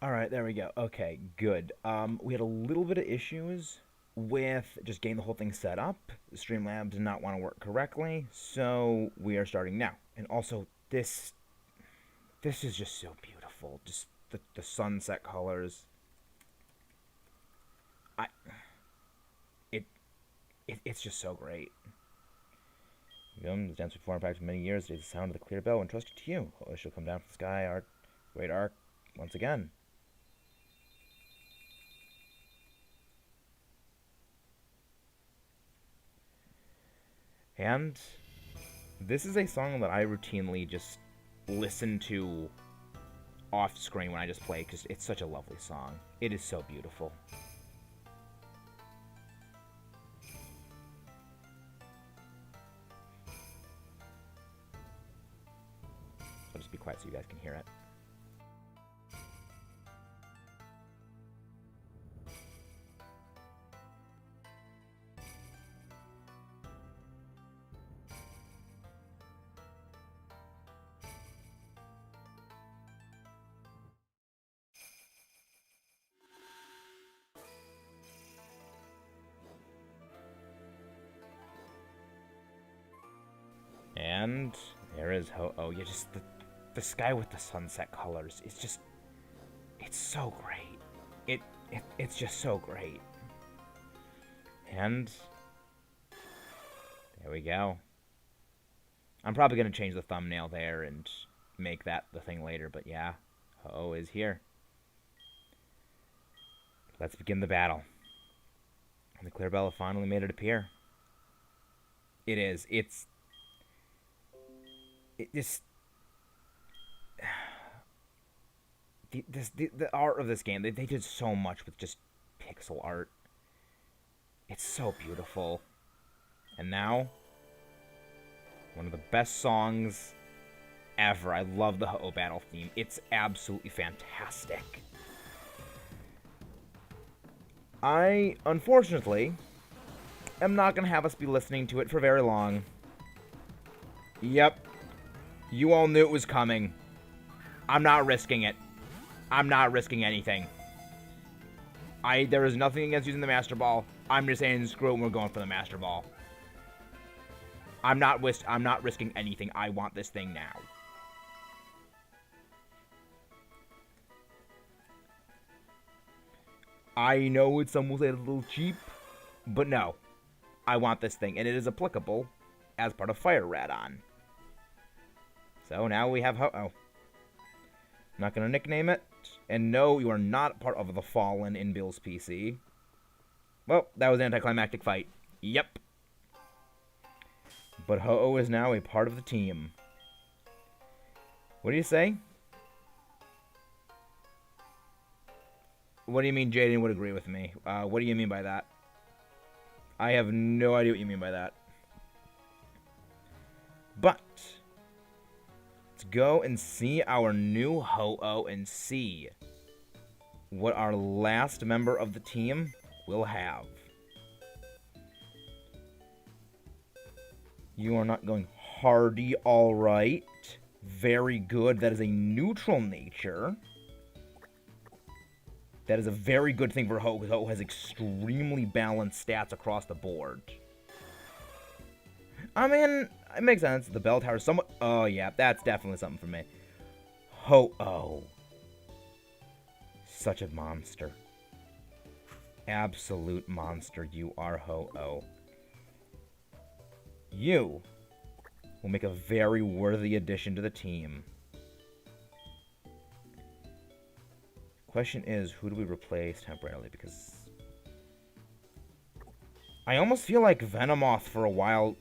Alright, there we go. Okay, good. We had a little bit of issues with just getting the whole thing set up. Streamlabs did not want to work correctly, so we are starting now. And also, this is just so beautiful. Just the sunset colors. I it, it's just so great. The dance performed back for many years. It is the sound of the clear bell entrusted to you. Oh, it shall come down from the sky, our great arc, once again. And this is a song that I routinely just listen to off screen when I just play because it's such a lovely song. It is so beautiful. I'll just be quiet so you guys can hear it. And there is Ho-Oh. Yeah, just the sky with the sunset colors. It's so great. It's just so great. And there we go. I'm probably going to change the thumbnail there and make that the thing later, but yeah, Ho-Oh is here. Let's begin the battle. And the clear bell finally made it appear. It is. It just the art of this game. They did so much with just pixel art. It's so beautiful. And now, one of the best songs ever. I love the Ho-Oh battle theme. It's absolutely fantastic. I, unfortunately, am not going to have us be listening to it for very long. Yep. You all knew it was coming. I'm not risking it. I'm not risking anything. There is nothing against using the Master Ball. I'm just saying, screw it, we're going for the Master Ball. I'm not risking anything. I want this thing now. I know it's almost a little cheap, but no. I want this thing, and it is applicable as part of Fire Radon. So now we have Ho-Oh. Not going to nickname it. And no, you are not part of the Fallen in Bill's PC. Well, that was an anticlimactic fight. Yep. But Ho-Oh is now a part of the team. What do you say? What do you mean Jaden would agree with me? What do you mean by that? I have no idea what you mean by that. But let's go and see our new Ho-Oh and see what our last member of the team will have. You are not going hardy, alright. Very good. That is a neutral nature. That is a very good thing for Ho-Oh, because Ho-Oh has extremely balanced stats across the board. I mean, it makes sense. The bell tower is somewhat... Oh, yeah, that's definitely something for me. Ho-Oh. Such a monster. Absolute monster you are, Ho-Oh. You will make a very worthy addition to the team. Question is, who do we replace temporarily? Because I almost feel like Venomoth for a while.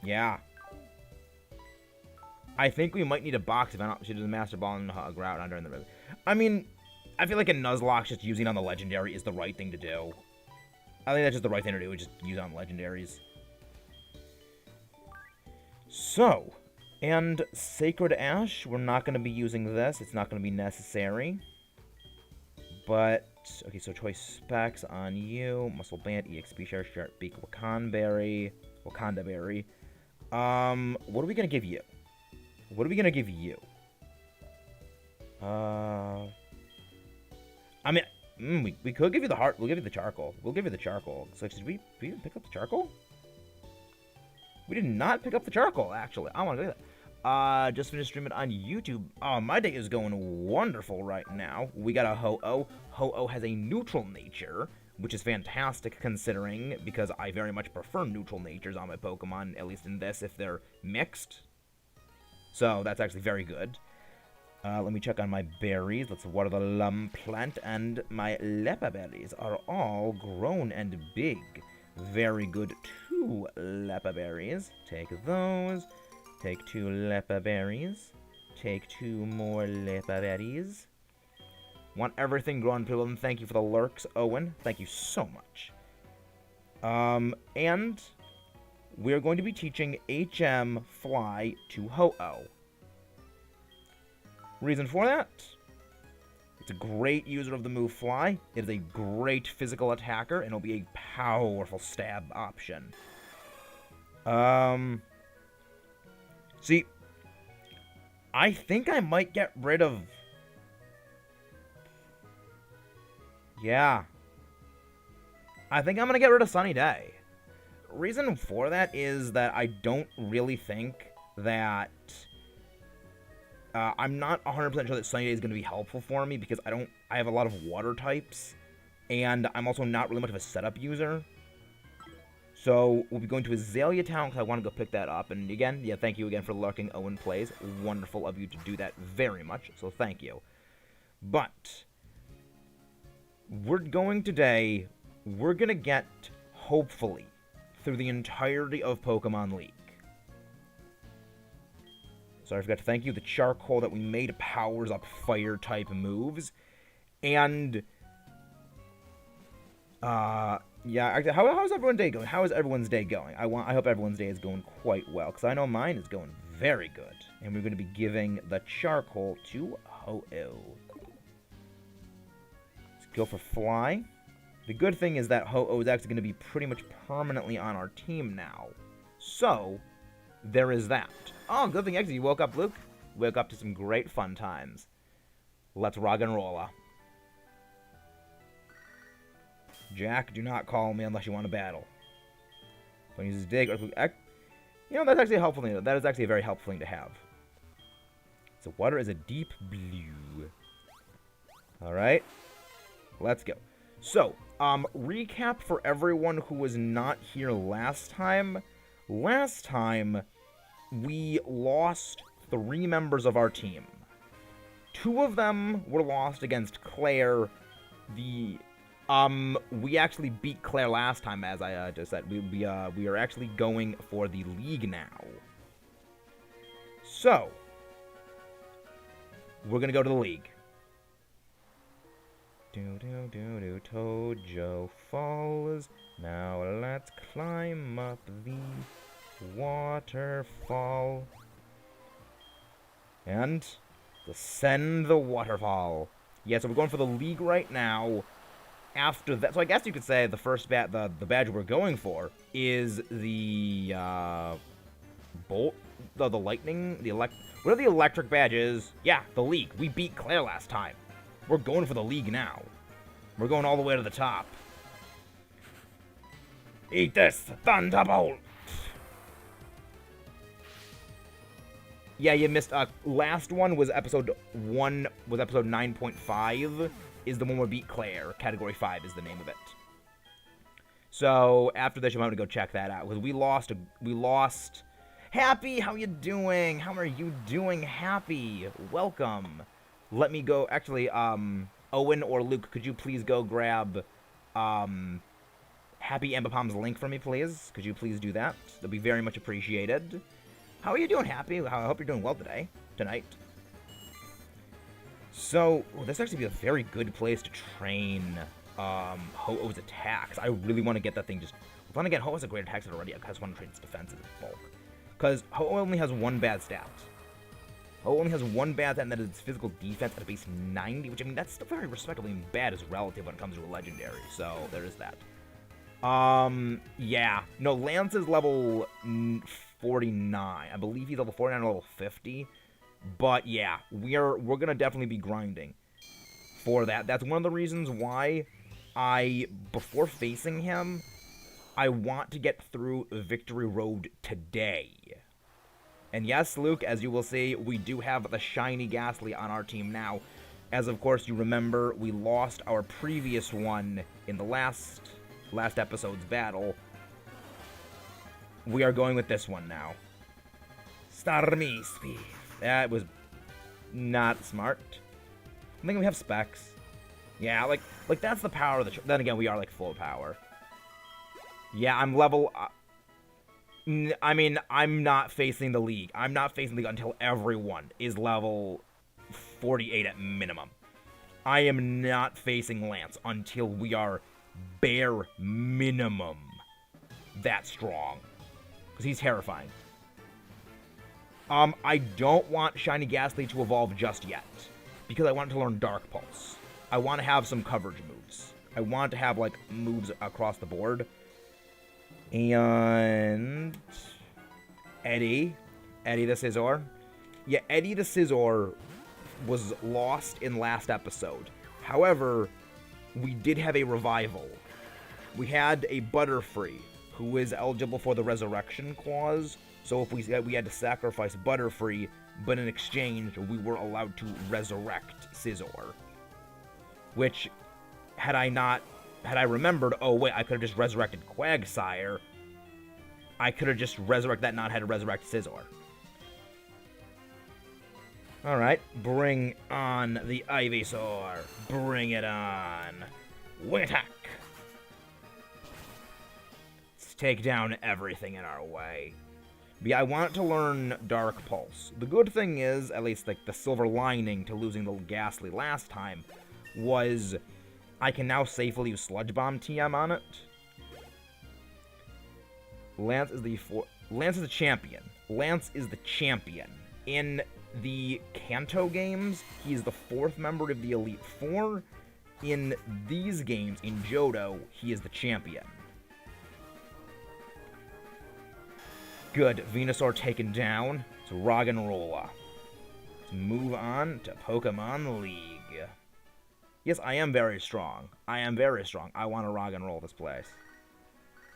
Yeah. I think we might need a box Venomoth. She does a Master Ball and a Grout under in the river. I mean, I feel like a Nuzlocke just using on the Legendary is the right thing to do. I think that's just the right thing to do, just use on Legendaries. So, and Sacred Ash, we're not going to be using this. It's not going to be necessary. But, okay, so choice specs on you. Muscle Band, EXP Share, Sharp Beak, Wakanda Berry. What are we going to give you? What are we going to give you? I mean, we could give you the heart. We'll give you the charcoal. We'll give you the charcoal. So did we didn't pick up the charcoal? We did not pick up the charcoal, actually. I want to do that. Just finished streaming on YouTube. Oh, my day is going wonderful right now. We got a Ho-Oh. Ho-Oh has a neutral nature, which is fantastic considering, because I very much prefer neutral natures on my Pokemon, at least in this, if they're mixed. So that's actually very good. Let me check on my berries. Let's water the lum plant, and my lepa berries are all grown and big. Very good. 2 lepa berries. Take those. Take 2 lepa berries. Take 2 more lepa berries. Want everything growing pretty well, and thank you for the lurks, Owen. Thank you so much. And we're going to be teaching HM Fly to Ho-Oh. Reason for that? It's a great user of the move Fly. It is a great physical attacker, and it'll be a powerful stab option. See, I think I might get rid of... Yeah. I think I'm going to get rid of Sunny Day. Reason for that is that I don't really think that... I'm not 100% sure that Sunny Day is going to be helpful for me because I have a lot of water types, and I'm also not really much of a setup user. So we'll be going to Azalea Town because I want to go pick that up. And again, yeah, thank you again for lurking, Owen Plays. Wonderful of you to do that very much, so thank you. But we're going to get, hopefully, through the entirety of Pokemon League. Sorry, I forgot to thank you. The charcoal that we made powers up fire-type moves. And, yeah, actually, how's everyone's day going? How is everyone's day going? I hope everyone's day is going quite well, because I know mine is going very good. And we're going to be giving the charcoal to Ho-Oh. Let's go for Fly. The good thing is that Ho-Oh is actually going to be pretty much permanently on our team now. So, there is that. Oh, good thing actually you woke up, Luke. Woke up to some great fun times. Let's rock and roll. Jack, do not call me unless you want to battle. Don't use his dig. You know, that's actually a helpful thing. That is actually a very helpful thing to have. So water is a deep blue. Alright. Let's go. So, recap for everyone who was not here last time. Last time, we lost 3 members of our team. 2 of them were lost against Claire. We actually beat Claire last time, as I just said. We are actually going for the league now. So, we're gonna go to the league. Tojo Falls. Now let's climb up the waterfall and descend the waterfall. Yeah, so we're going for the league right now. After that, so I guess you could say the first the badge we're going for is the bolt, the lightning, whatever the electric badge is. Yeah, the league. We beat Claire last time. We're going for the league now. We're going all the way to the top. Eat this thunderbolt. Yeah, you missed. Last one was episode 9.5. Is the one where we beat Claire. Category 5 is the name of it. So after this, you might want to go check that out because we lost. Happy, how you doing? How are you doing, Happy? Welcome. Let me go. Actually, Owen or Luke, could you please go grab Happy Ambipom's link for me, please? Could you please do that? That'd be very much appreciated. How are you doing, Happy? I hope you're doing well tonight. So, this actually be a very good place to train Ho-Oh's attacks. I really want to get that thing just... Then again, Ho-Oh has a great attack set already. I just want to train its defenses in bulk. Because Ho-Oh only has 1 bad stat. Ho-Oh only has 1 bad stat, and that is its physical defense at a base 90, which, I mean, that's still very respectably. I mean, bad is relative when it comes to a legendary, so there is that. Yeah. No, Lance is level 49. I believe he's level 49 or level 50. But, yeah, we're gonna definitely be grinding. for that. That's one of the reasons why before facing him, I want to get through Victory Road today. And yes, Luke, as you will see, we do have the shiny Gastly on our team now. As of course you remember, we lost our previous one in the last episode's battle. We are going with this one now. Starmie Speed. That was not smart. I think we have specs. Yeah, like that's the power of the... Then again, we are like full power. Yeah, I'm level... I mean, I'm not facing the league. I'm not facing the league until everyone is level 48 at minimum. I am not facing Lance until we are bare minimum that strong. Because he's terrifying. I don't want Shiny Gastly to evolve just yet. Because I want to learn Dark Pulse. I want to have some coverage moves. I want to have, like, moves across the board. And... Eddie the Scizor. Yeah, Eddie the Scizor was lost in last episode. However, we did have a revival. We had a Butterfree, who is eligible for the Resurrection Clause. So if we had to sacrifice Butterfree, but in exchange, we were allowed to resurrect Scizor. Which, had I remembered, oh wait, I could have just resurrected Quagsire. I could have just resurrected that, not had to resurrect Scizor. Alright, bring on the Ivysaur. Bring it on. Wing attack. Let's take down everything in our way. But yeah, I want to learn Dark Pulse. The good thing is, at least like the silver lining to losing the Gastly last time, was I can now safely use Sludge Bomb TM on it. Lance is the champion. Lance is the champion. In the Kanto games, he is the 4th member of the Elite Four. In these games, in Johto, he is the champion. Good. Venusaur taken down. It's Roggenrola. Let's move on to Pokemon League. Yes, I am very strong. I am very strong. I want to Roggenrola this place.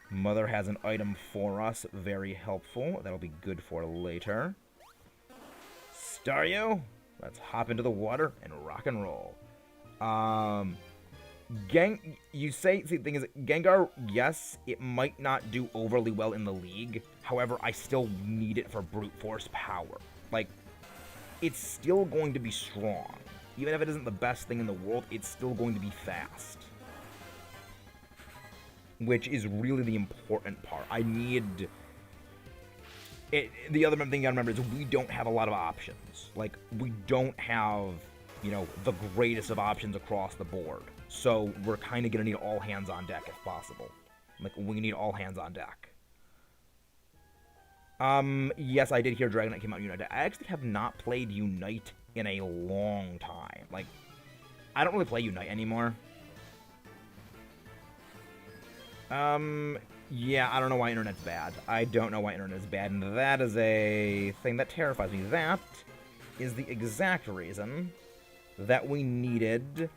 Mother has an item for us. Very helpful. That'll be good for later. Staryu. Let's hop into the water and rock and roll. See, the thing is, Gengar, yes, it might not do overly well in the league. However, I still need it for brute force power. Like, it's still going to be strong. Even if it isn't the best thing in the world, it's still going to be fast. Which is really the important part. I need... The other thing you gotta remember is we don't have a lot of options. Like, we don't have, you know, the greatest of options across the board. So we're kind of going to need all hands on deck if possible. Like, we need all hands on deck. Yes, I did hear Dragonite came out in Unite. I actually have not played Unite in a long time. Like, I don't really play Unite anymore. Yeah, I don't know why Internet's bad. I don't know why Internet is bad, and that is a thing that terrifies me. That is the exact reason that we needed...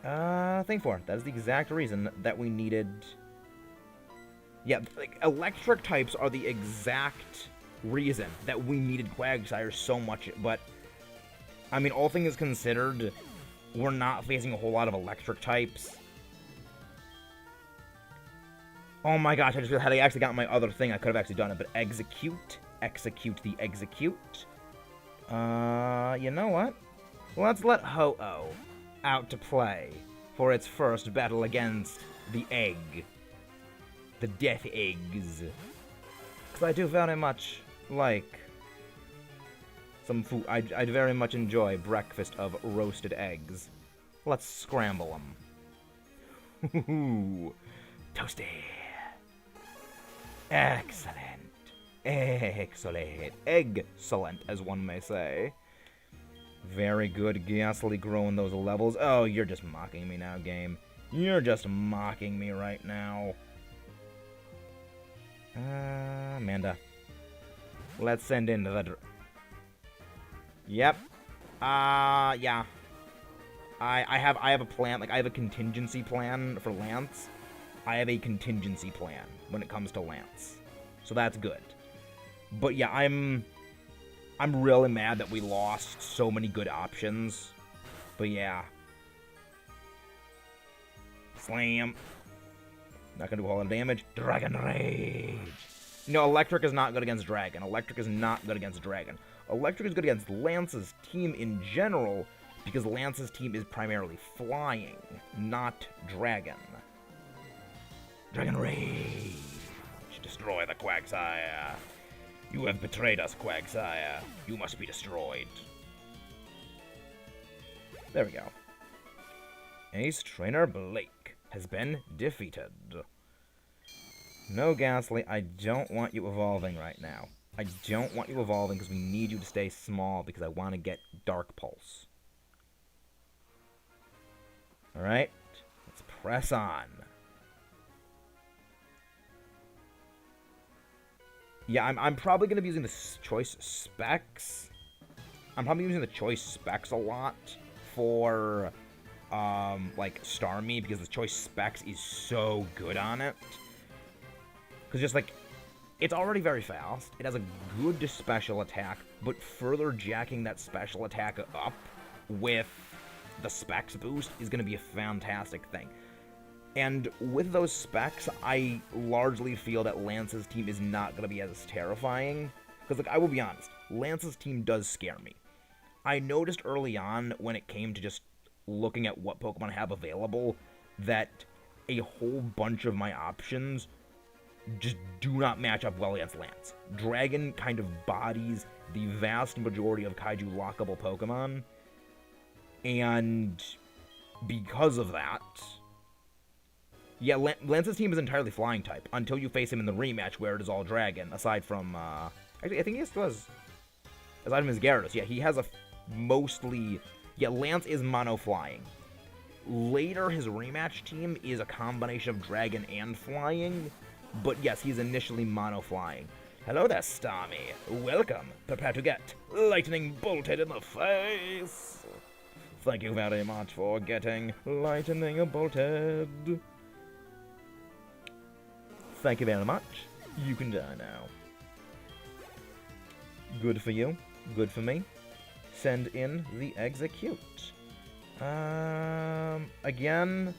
thing for. That is the exact reason that we needed... Yeah, like, electric types are the exact reason that we needed Quagsire so much, but... I mean, all things considered, we're not facing a whole lot of electric types. Oh my gosh, I just realized had I actually gotten my other thing, I could have actually done it, but execute the execute. You know what? Let's let Ho-Oh out to play for its first battle against the egg. The death eggs. Because I do very much like some food. I very much enjoy breakfast of roasted eggs. Let's scramble them. Toasty. Excellent. Excellent. Excellent, as one may say. Very good, Gastly growing those levels. Oh, you're just mocking me now, game. You're just mocking me right now. Amanda. Let's send in the... Yep. Yeah. I have a plan. Like, I have a contingency plan for Lance. I have a contingency plan when it comes to Lance. So that's good. But yeah, I'm really mad that we lost so many good options. But yeah. Slam. Not gonna do a whole lot of damage. Dragon Rage. No, Electric is not good against Dragon. Electric is not good against Dragon. Electric is good against Lance's team in general, because Lance's team is primarily flying, not Dragon. Dragon Rage. Destroy the Quagsire. You have betrayed us, Quagsire. You must be destroyed. There we go. Ace Trainer Blake has been defeated. No, Gastly, I don't want you evolving right now. I don't want you evolving because we need you to stay small because I want to get Dark Pulse. Alright, let's press on. Yeah, I'm probably going to be using the choice specs. I'm probably using the choice specs a lot for, like, Starmie, because the choice specs is so good on it. Because just, like, it's already very fast. It has a good special attack, but further jacking that special attack up with the specs boost is going to be a fantastic thing. And with those specs, I largely feel that Lance's team is not going to be as terrifying. Because, like, I will be honest, Lance's team does scare me. I noticed early on, when it came to just looking at what Pokemon I have available, that a whole bunch of my options just do not match up well against Lance. Dragon kind of bodies the vast majority of Kaiju-Lockable Pokemon. And because of that... Yeah, Lance's team is entirely flying type until you face him in the rematch where it is all dragon, aside from, actually, I think he still has, aside from his Gyarados, yeah, he has a mostly, yeah, Lance is mono flying. Later, his rematch team is a combination of dragon and flying, but yes, he's initially mono flying. Hello there, Starmie. Welcome. Prepare to get lightning bolted in the face. Thank you very much for getting lightning bolted. Thank you very much. You can die now. Good for you. Good for me. Send in the execute. Again...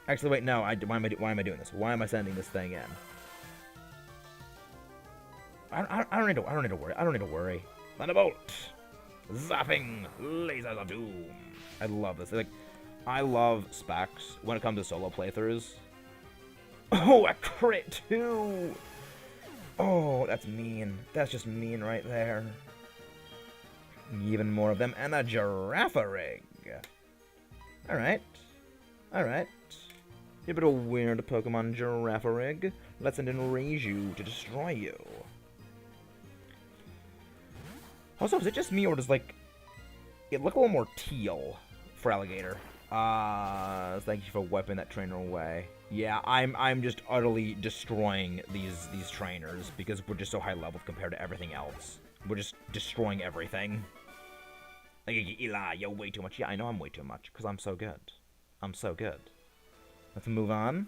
Actually, wait, no. Why am I doing this? Why am I sending this thing in? I don't need to worry. I don't need to worry. Thunderbolt! Zapping! Lasers of Doom! I love this. Like, I love specs when it comes to solo playthroughs. Oh, a crit too! Oh, that's mean. That's just mean right there. Even more of them, and a Girafarig. Alright. Alright. You're a bit of a weird Pokemon, Girafarig. Let's send in Reiju to destroy you. Also, is it just me, or does, like, it look a little more teal for Alligator? Thank you for wiping that trainer away. Yeah, I'm just utterly destroying these trainers because we're just so high level compared to everything else. We're just destroying everything. Like, Eli, you're way too much. Yeah, I know I'm way too much because I'm so good. I'm so good. Let's move on.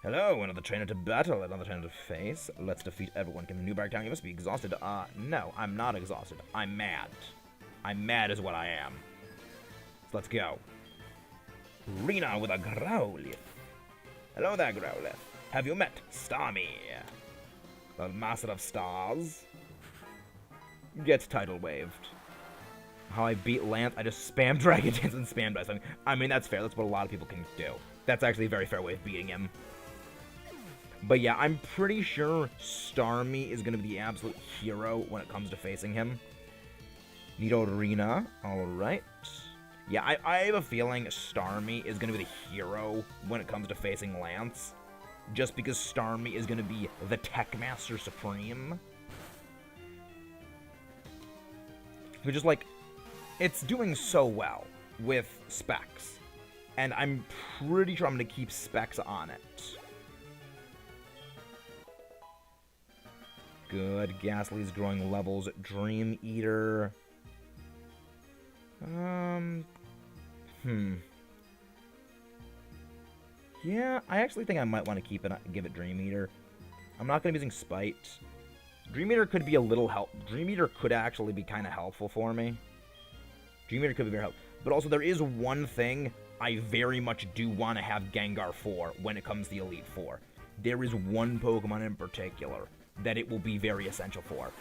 Hello, another trainer to battle, another trainer to face. Let's defeat everyone. Can the Newberg Town, you must be exhausted. No, I'm not exhausted. I'm mad. I'm mad is what I am. So let's go. Rena with a Growlithe. Hello there, Growlithe. Have you met Starmie? The Master of Stars? Gets tidal waved. How I beat Lance, I just spam Dragon Dance and spam Dice. I mean, that's fair. That's what a lot of people can do. That's actually a very fair way of beating him. But yeah, I'm pretty sure Starmie is going to be the absolute hero when it comes to facing him. Nidorina, alright. Yeah, I have a feeling Starmie is going to be the hero when it comes to facing Lance. Just because Starmie is going to be the Tech Master Supreme. Which is like, it's doing so well with specs. And I'm pretty sure I'm going to keep specs on it. Good. Gastly's growing levels. Dream Eater. Yeah, I actually think I might want to give it Dream Eater. I'm not going to be using Spite. Dream Eater could be a little help. Dream Eater could actually be kind of helpful for me. Dream Eater could be very helpful. But also, there is one thing I very much do want to have Gengar for when it comes to the Elite Four. There is one Pokemon in particular that it will be very essential for.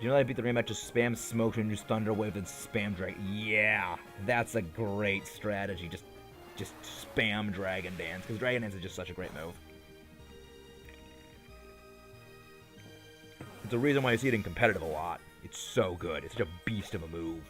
You know that I beat the rematch, just spam Smoke and use Thunder Wave and spam Dragon. Yeah, that's a great strategy. Just spam Dragon Dance, because Dragon Dance is just such a great move. It's the reason why I see it in competitive a lot. It's so good. It's such a beast of a move.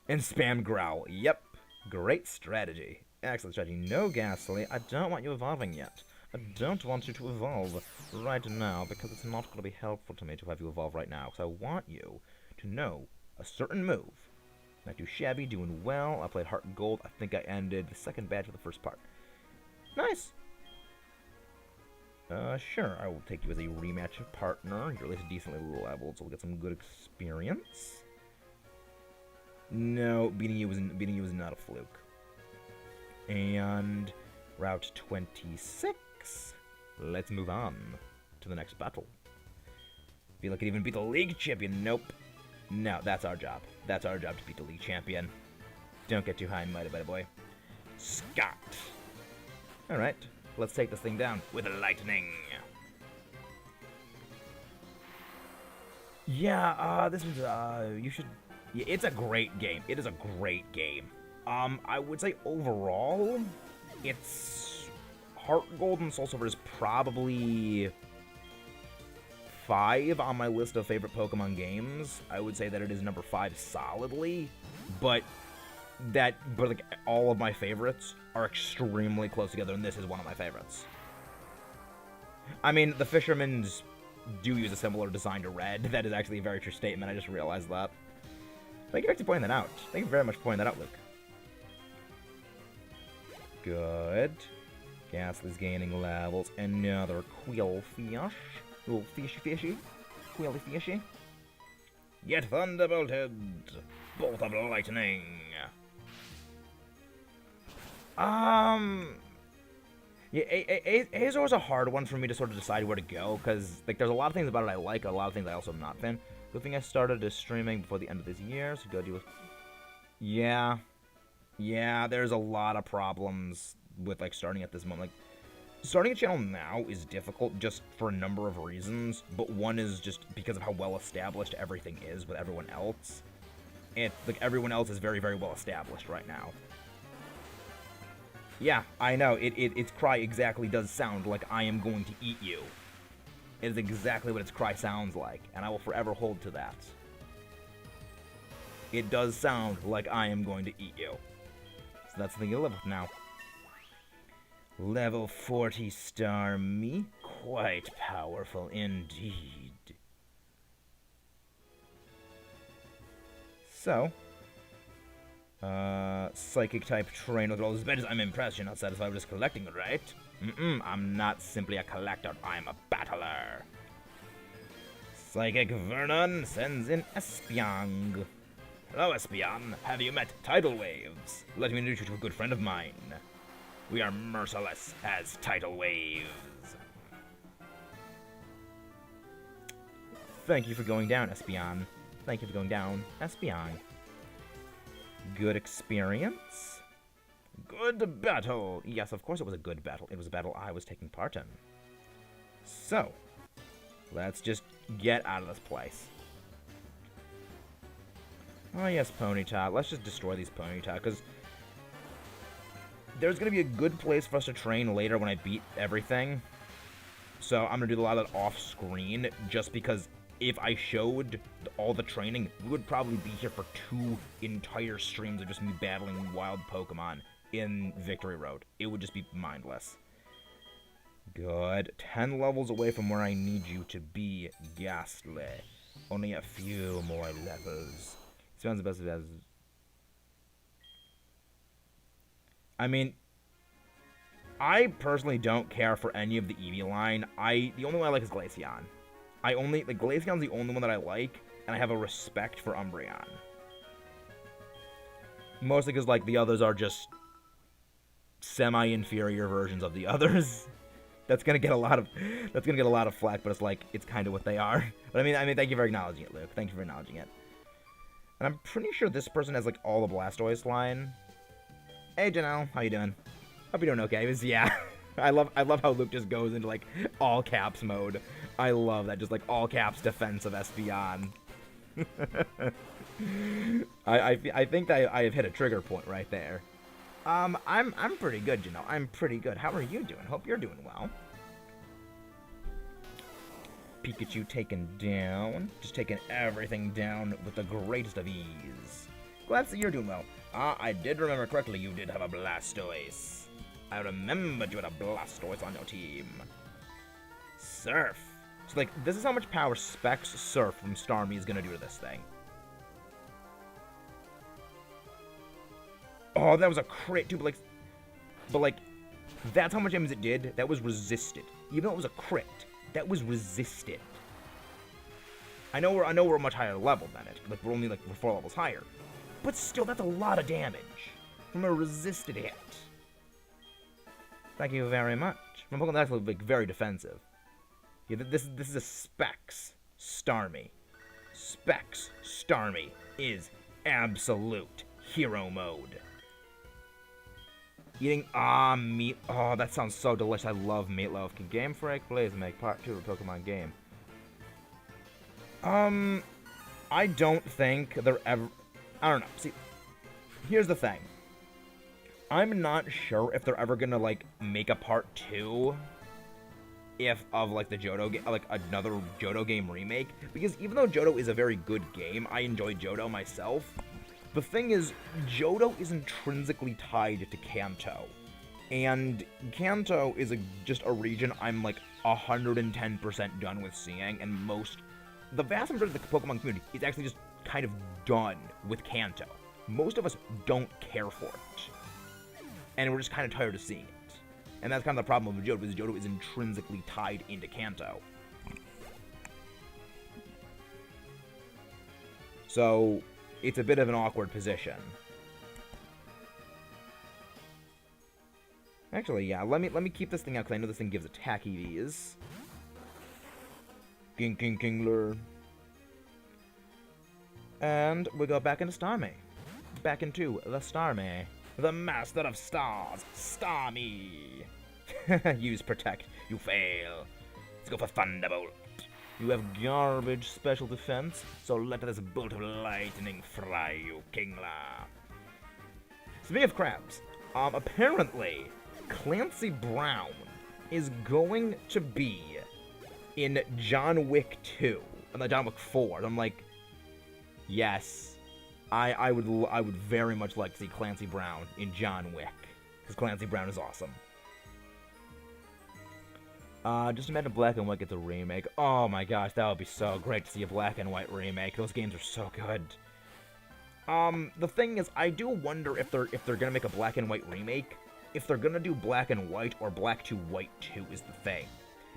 And spam Growl. Yep. Great strategy. Excellent strategy. No, Gastly. I don't want you evolving yet. I don't want you to evolve right now because it's not going to be helpful to me to have you evolve right now. Because I want you to know a certain move. Not too shabby, doing well. I played Heart and Gold. I think I ended the second badge of the first part. Nice. Sure. I will take you as a rematch partner. You're at least decently leveled, so we'll get some good experience. No, beating you was not a fluke. And Route 26. Let's move on to the next battle. Feel like I could even beat the league champion. Nope. No, that's our job. That's our job to beat the league champion. Don't get too high and mighty, boy. Scott. All right, let's take this thing down with lightning. Yeah, this was you should. Yeah, it's a great game. It is a great game. I would say overall, it's Heart Gold and Soul Silver is probably 5 on my list of favorite Pokemon games. I would say that it is number 5 solidly, but like all of my favorites are extremely close together, and this is one of my favorites. I mean, the Fishermans do use a similar design to Red. That is actually a very true statement. I just realized that. Thank you for actually pointing that out. Thank you very much for pointing that out, Luke. Good. Gastly's gaining levels. Another Quillfish. Little fishy. Quillfishy. Get thunderbolted. Bolt of lightning. Yeah, Azor was a hard one for me to sort of decide where to go, because like there's a lot of things about it I like, a lot of things I also am not fan. Good thing I started streaming before the end of this year, so go deal with... Yeah, there's a lot of problems with like starting at this moment. Like, starting a channel now is difficult just for a number of reasons, but one is just because of how well established everything is with everyone else. And like everyone else is very, very well established right now. Yeah, I know, its cry exactly does sound like I am going to eat you. It is exactly what its cry sounds like, and I will forever hold to that. It does sound like I am going to eat you. So that's the thing you live with now. Level 40 star me? Quite powerful indeed. So, psychic type trainer with all as bad as I'm impressed. You're not satisfied with just collecting, right? I'm not simply a collector, I'm a battler. Psychic Vernon sends in Espeon. Hello, Espeon. Have you met Tidal Waves? Let me introduce you to a good friend of mine. We are merciless as Tidal Waves. Thank you for going down, Espeon. Thank you for going down, Espeon. Good experience. Good battle. Yes, of course it was a good battle. It was a battle I was taking part in. So, let's just get out of this place. Oh yes, Ponyta. Let's just destroy these Ponyta, because there's going to be a good place for us to train later when I beat everything. So I'm going to do a lot of that off-screen, just because if I showed all the training, we would probably be here for 2 entire streams of just me battling wild Pokemon in Victory Road. It would just be mindless. Good. 10 levels away from where I need you to be, Gastly. Only a few more levels. Sounds best as... I mean, I personally don't care for any of the Eevee line. The only one I like is Glaceon. Glaceon's the only one that I like, and I have a respect for Umbreon. Mostly because, like, the others are just semi-inferior versions of the others. That's gonna get a lot of flack, but it's like, it's kind of what they are. But I mean, thank you for acknowledging it, Luke. Thank you for acknowledging it. And I'm pretty sure this person has, like, all the Blastoise line. Hey, Janelle, how you doing? Hope you're doing okay. Yeah, I love how Luke just goes into, like, all caps mode. I love that, just, like, all caps defense of Espeon. I think that I have hit a trigger point right there. I'm pretty good, you know. I'm pretty good. How are you doing? Hope you're doing well. Pikachu taken down. Just taking everything down with the greatest of ease. Glad to see you're doing well. I did remember correctly, you did have a Blastoise. I remembered you had a Blastoise on your team. Surf. So, like, this is how much power Specs Surf from Starmie is gonna do to this thing. Oh, that was a crit, too, but like, that's how much damage it did. That was resisted. Even though it was a crit, that was resisted. I know we're a much higher level than it. Like, we're only, like, 4 levels higher. But still, that's a lot of damage from a resisted hit. Thank you very much. My Pokemon actually, like, very defensive. Yeah, this is a Specs Starmie. Specs Starmie is absolute hero mode. Eating meat. Oh, that sounds so delicious. I love meatloaf. Can Game Freak please make part 2 of a Pokemon game? I don't think they're ever. I don't know. See, here's the thing. I'm not sure if they're ever gonna, like, make a part 2 of like the Johto game, like another Johto game remake, because even though Johto is a very good game, I enjoy Johto myself. The thing is, Johto is intrinsically tied to Kanto, and Kanto is just a region I'm like 110% done with seeing, and the vast majority of the Pokemon community is actually just kind of done with Kanto. Most of us don't care for it, and we're just kind of tired of seeing it. And that's kind of the problem with Johto, is Johto is intrinsically tied into Kanto. So, it's a bit of an awkward position. Actually, yeah, let me keep this thing out, because I know this thing gives attack EVs. Kingler. And we go back into Starmie. Back into the Starmie. The Master of Stars, Starmie. Use Protect. You fail. Let's go for Thunderbolt. You have garbage special defense, so let this bolt of lightning fry you, Kingler. Speaking of crabs, apparently, Clancy Brown is going to be in John Wick 2, and John Wick 4. And I'm like, yes. I would very much like to see Clancy Brown in John Wick, because Clancy Brown is awesome. Just imagine Black and White gets a remake. Oh my gosh, that would be so great to see a Black and White remake. Those games are so good. The thing is, I do wonder if they're gonna make a Black and White remake, if they're gonna do Black and White or Black to White 2 is the thing,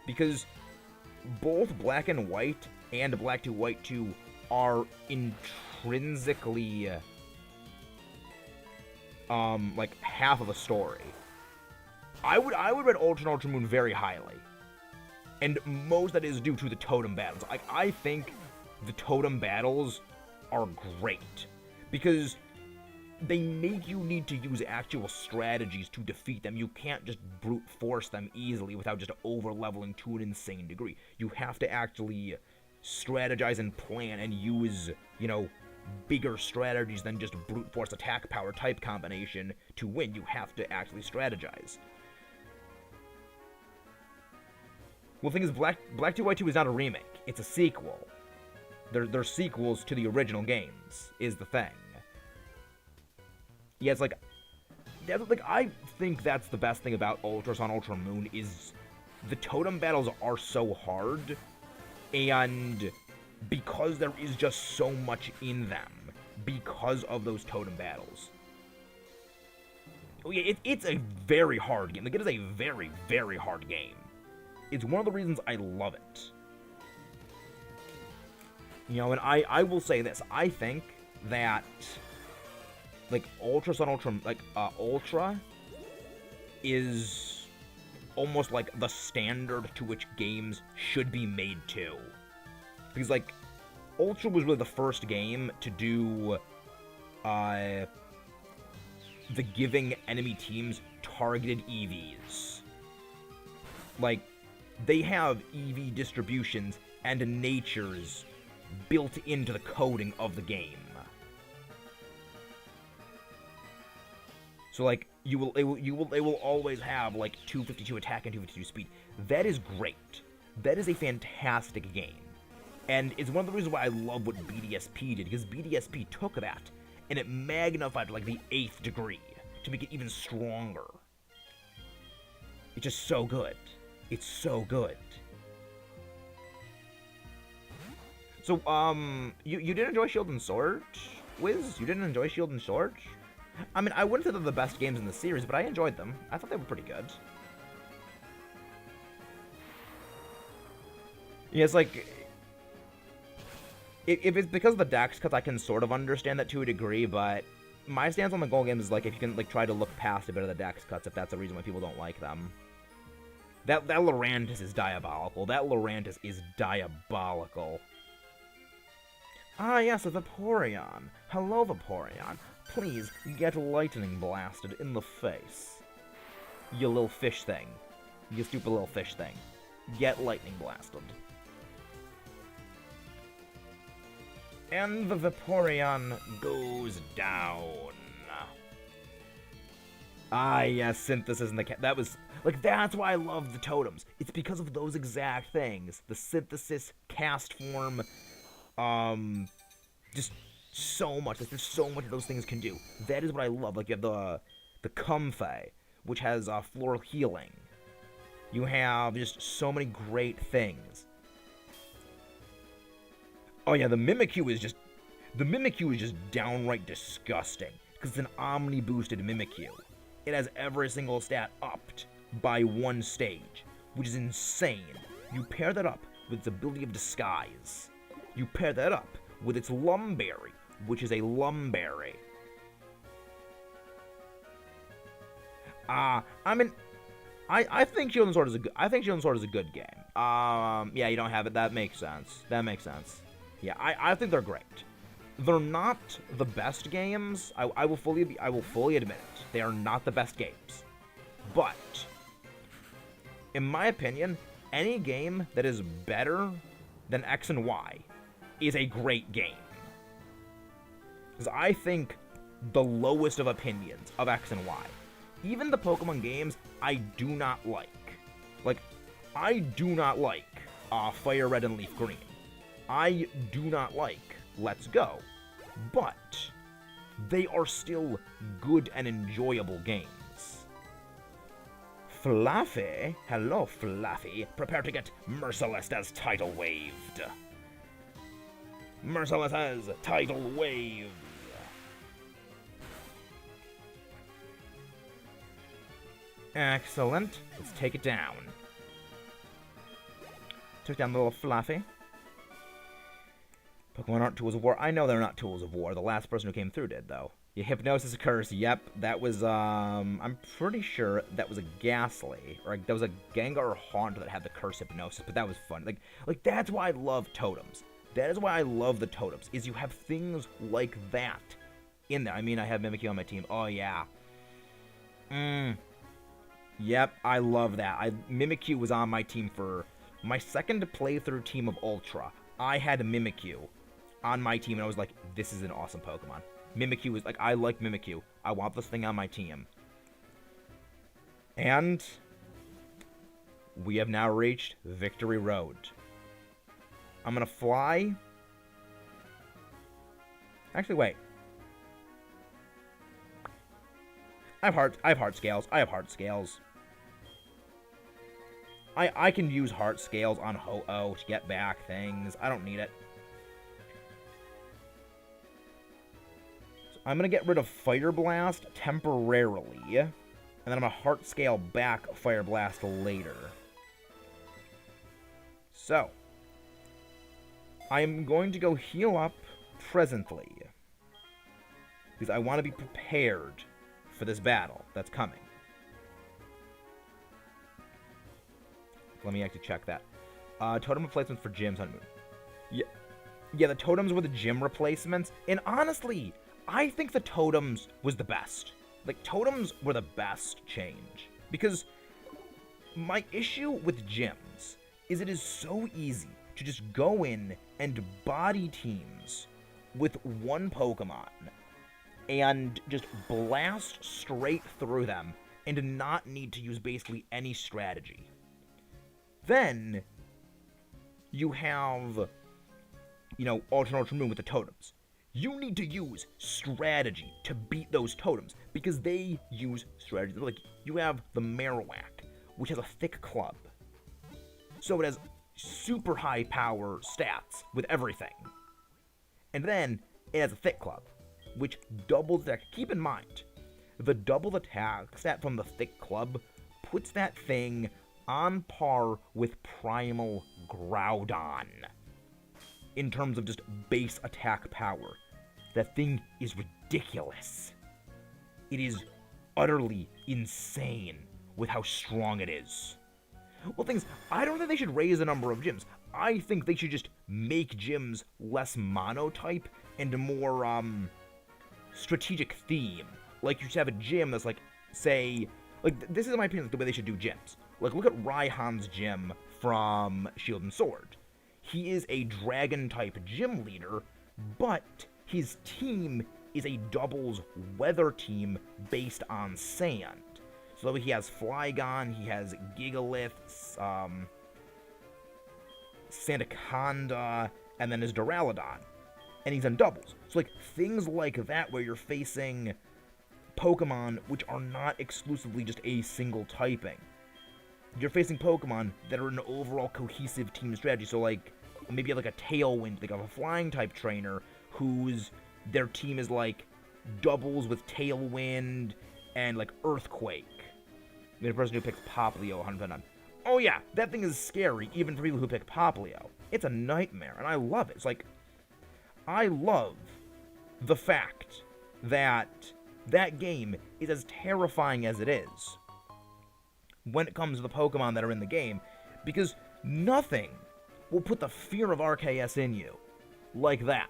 because both Black and White and Black to White 2 are intrinsically like half of a story. I would rate Ultra and Ultra Moon very highly, and most of that is due to the totem battles. I think the totem battles are great because they make you need to use actual strategies to defeat them. You can't just brute force them easily without just over leveling to an insane degree. You have to actually strategize and plan and use, you know, bigger strategies than just brute force attack power type combination to win. You have to actually strategize. Well, the thing is, Black 2 White 2 is not a remake. It's a sequel. They're sequels to the original games, is the thing. Yeah, it's like I think that's the best thing about Ultra Sun, Ultra Moon, is the totem battles are so hard, and because there is just so much in them, because of those totem battles. Oh yeah, it's a very hard game. Like, it is a very, very hard game. It's one of the reasons I love it. You know, and I will say this. I think that, like, Ultra Sun Ultra, like, Ultra is almost like the standard to which games should be made to. Because, like, Ultra was really the first game to do, the giving enemy teams targeted EVs. Like, they have EV distributions and natures built into the coding of the game. So, like, it will always have, like, 252 attack and 252 speed. That is great. That is a fantastic game. And it's one of the reasons why I love what BDSP did, because BDSP took that and it magnified to, like, the 8th degree to make it even stronger. It's just so good. It's so good. So, you didn't enjoy Shield and Sword, Wiz? You didn't enjoy Shield and Sword? I mean, I wouldn't say they're the best games in the series, but I enjoyed them. I thought they were pretty good. Yeah, it's like, if it's because of the dex cuts, I can sort of understand that to a degree, but my stance on the goal games is, like, if you can, like, try to look past a bit of the dex cuts, if that's the reason why people don't like them. That Lurantis is diabolical. That Lurantis is diabolical. Ah, yes, a Vaporeon. Hello, Vaporeon. Please, get lightning blasted in the face. You little fish thing. You stupid little fish thing. Get lightning blasted. And the Vaporeon goes down. Ah, yes, synthesis in the that was, like, that's why I love the totems. It's because of those exact things. The synthesis, cast form, just so much. Like, there's so much those things can do. That is what I love. Like, you have the Comfey, which has floral healing. You have just so many great things. Oh yeah, the Mimikyu is just downright disgusting, because it's an Omni-boosted Mimikyu. It has every single stat upped by 1 stage, which is insane. You pair that up with its ability of disguise. You pair that up with its Lumberry, which is a Lumberry. I mean, I think Shield and Sword is a good game. Yeah, you don't have it. That makes sense. Yeah, I think they're great. They're not the best games. I will fully admit it. They are not the best games. But in my opinion, any game that is better than X and Y is a great game. Because I think the lowest of opinions of X and Y, even the Pokemon games, I do not like. Like, I do not like Fire Red and Leaf Green. I do not like Let's Go. But they are still good and enjoyable games. Fluffy? Hello, Fluffy. Prepare to get Merciless tidal waved. Merciless tidal wave. Excellent. Let's take it down. Took down the little Fluffy. Pokemon aren't tools of war. I know they're not tools of war. The last person who came through did, though. Yeah, Hypnosis Curse. Yep, that was, I'm pretty sure that was a Gastly. Or that was a Gengar Haunter that had the Curse Hypnosis, but that was fun. Like, that's why I love totems. That is why I love the totems, is you have things like that in there. I mean, I have Mimikyu on my team. Oh, yeah. Yep, I love that. Mimikyu was on my team for my second playthrough team of Ultra. I had a Mimikyu on my team, and I was like, this is an awesome Pokemon. Mimikyu is, like, I like Mimikyu. I want this thing on my team. And we have now reached Victory Road. I'm gonna fly. Actually, wait. I have heart scales. I can use heart scales on Ho-Oh to get back things. I don't need it. So I'm going to get rid of Fire Blast temporarily. And then I'm going to heart scale back Fire Blast later. So. I am going to go heal up presently, because I want to be prepared for this battle that's coming. Let me actually check that. Totem replacements for gyms on Moon. Yeah, the totems were the gym replacements, and honestly, I think the totems was the best. Like, totems were the best change, because my issue with gyms is it is so easy to just go in and body teams with one Pokemon and just blast straight through them and not need to use basically any strategy. Then you have, Ultra Moon with the totems. You need to use strategy to beat those totems because they use strategy. Like, you have the Marowak, which has a thick club. So it has super high power stats with everything. And then it has a thick club, which doubles attack. Keep in mind, the double attack stat from the thick club puts that thing on par with Primal Groudon in terms of just base attack power. That thing is ridiculous. It is utterly insane with how strong it is. Well, things, I don't think they should raise the number of gyms. I think they should just make gyms less monotype and more, strategic theme. Like, you should have a gym that's, like, say, like, this is, in my opinion, the way they should do gyms. Like, look at Raihan's gym from Shield and Sword. He is a dragon-type gym leader, but his team is a doubles weather team based on sand. So he has Flygon, he has Gigalith, Sandaconda, and then his Duraludon. And he's in doubles. So, like, things like that where you're facing Pokemon which are not exclusively just a single typing. You're facing Pokemon that are an overall cohesive team strategy. So, like, maybe you have, like, a Tailwind, like, a flying-type trainer whose their team is, like, doubles with Tailwind and, like, Earthquake. The person who picks Popplio 100%. Oh yeah, that thing is scary, even for people who pick Popplio. It's a nightmare, and I love it. It's like, I love the fact that that game is as terrifying as it is when it comes to the Pokemon that are in the game, because nothing will put the fear of RKS in you like that.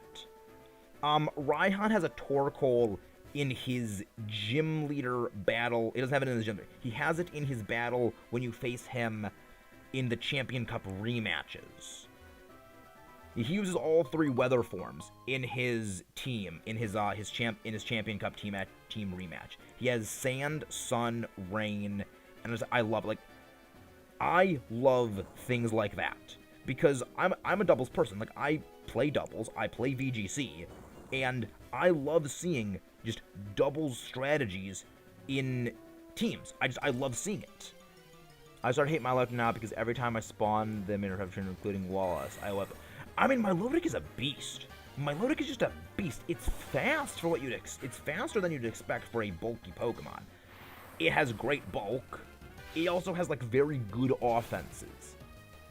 Raihan has a Torkoal in his gym leader battle. He doesn't have it in his gym leader. He has it in his battle when you face him in the Champion Cup rematches. He uses all three weather forms in his team, in his Champion Cup team rematch. He has Sand, Sun, Rain, and I love it. Like, I love things like that because I'm a doubles person. Like, I play doubles, I play VGC, and I love seeing just doubles strategies in teams. I love seeing it. I start hating my life now because every time I spawn them in Revolution, including Wallace, I love it. I mean, Milotic is a beast. Milotic is just a beast. It's fast for what it's faster than you'd expect for a bulky Pokemon. It has great bulk. It also has, like, very good offenses.